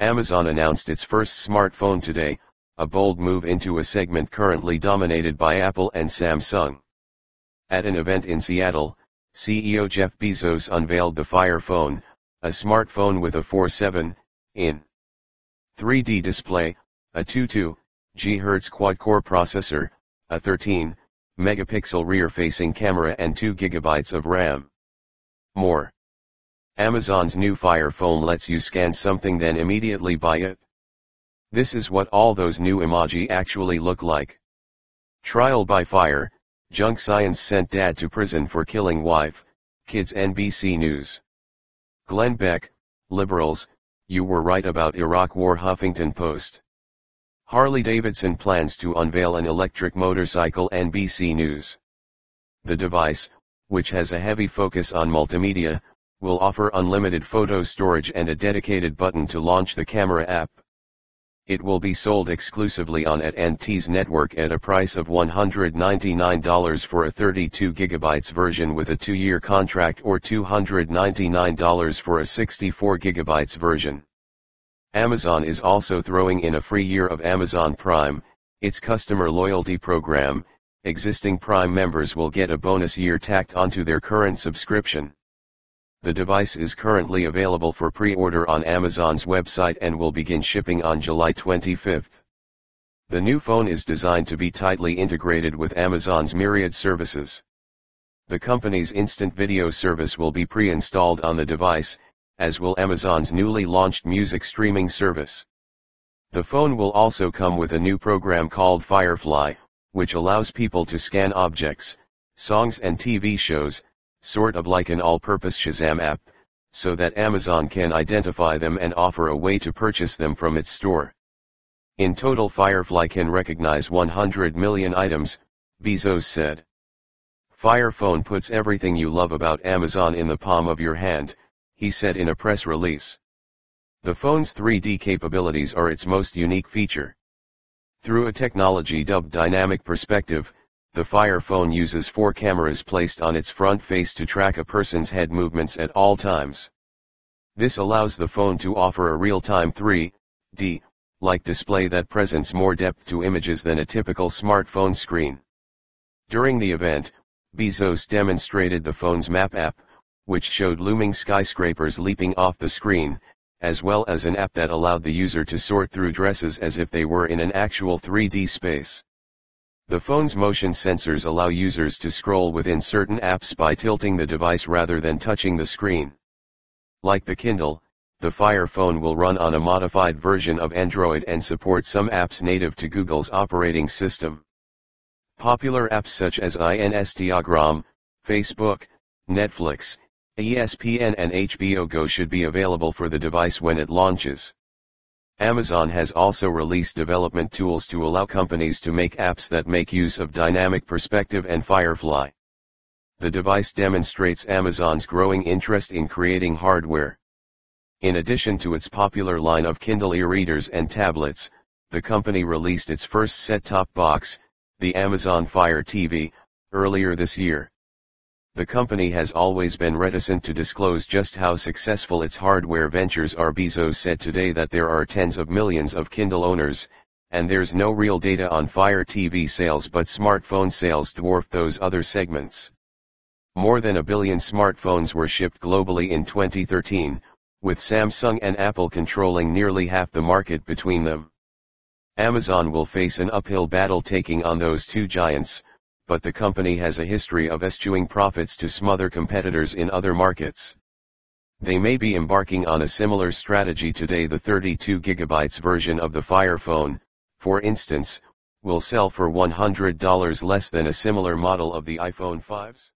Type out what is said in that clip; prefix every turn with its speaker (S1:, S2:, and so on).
S1: Amazon announced its first smartphone today, a bold move into a segment currently dominated by Apple and Samsung. At an event in Seattle, CEO Jeff Bezos unveiled the Fire Phone, a smartphone with a 4.7-in 3D display, a 22 GHz quad-core processor, a 13-megapixel rear-facing camera and 2 GB of RAM. More. Amazon's new Fire Phone lets you scan something then immediately buy it. This is what all those new emoji actually look like. Trial by fire, junk science sent dad to prison for killing wife, kids. NBC News. Glenn Beck, liberals, you were right about Iraq War. Huffington Post. Harley-Davidson plans to unveil an electric motorcycle. NBC News. The device, which has a heavy focus on multimedia, will offer unlimited photo storage and a dedicated button to launch the camera app. It will be sold exclusively on AT&T's network at a price of $199 for a 32 GB version with a 2-year contract or $299 for a 64 GB version. Amazon is also throwing in a free year of Amazon Prime, its customer loyalty program. Existing Prime members will get a bonus year tacked onto their current subscription. The device is currently available for pre-order on Amazon's website and will begin shipping on July 25. The new phone is designed to be tightly integrated with Amazon's myriad services. The company's instant video service will be pre-installed on the device, as will Amazon's newly launched music streaming service. The phone will also come with a new program called Firefly, which allows people to scan objects, songs and TV shows, sort of like an all-purpose Shazam app, so that Amazon can identify them and offer a way to purchase them from its store. In total, Firefly can recognize 100 million items, Bezos said. Fire Phone puts everything you love about Amazon in the palm of your hand, he said in a press release. The phone's 3D capabilities are its most unique feature. Through a technology dubbed Dynamic Perspective, the Fire Phone uses 4 cameras placed on its front face to track a person's head movements at all times. This allows the phone to offer a real-time 3D-like display that presents more depth to images than a typical smartphone screen. During the event, Bezos demonstrated the phone's map app, which showed looming skyscrapers leaping off the screen, as well as an app that allowed the user to sort through dresses as if they were in an actual 3D space. The phone's motion sensors allow users to scroll within certain apps by tilting the device rather than touching the screen. Like the Kindle, the Fire Phone will run on a modified version of Android and support some apps native to Google's operating system. Popular apps such as Instagram, Facebook, Netflix, ESPN and HBO Go should be available for the device when it launches. Amazon has also released development tools to allow companies to make apps that make use of Dynamic Perspective and Firefly. The device demonstrates Amazon's growing interest in creating hardware. In addition to its popular line of Kindle e-readers and tablets, the company released its first set-top box, the Amazon Fire TV, earlier this year. The company has always been reticent to disclose just how successful its hardware ventures are. Bezos said today that there are tens of millions of Kindle owners, and there's no real data on Fire TV sales, but smartphone sales dwarf those other segments. More than 1 billion smartphones were shipped globally in 2013, with Samsung and Apple controlling nearly half the market between them. Amazon will face an uphill battle taking on those two giants, but the company has a history of eschewing profits to smother competitors in other markets. They may be embarking on a similar strategy today. The 32 GB version of the Fire Phone, for instance, will sell for $100 less than a similar model of the iPhone 5s.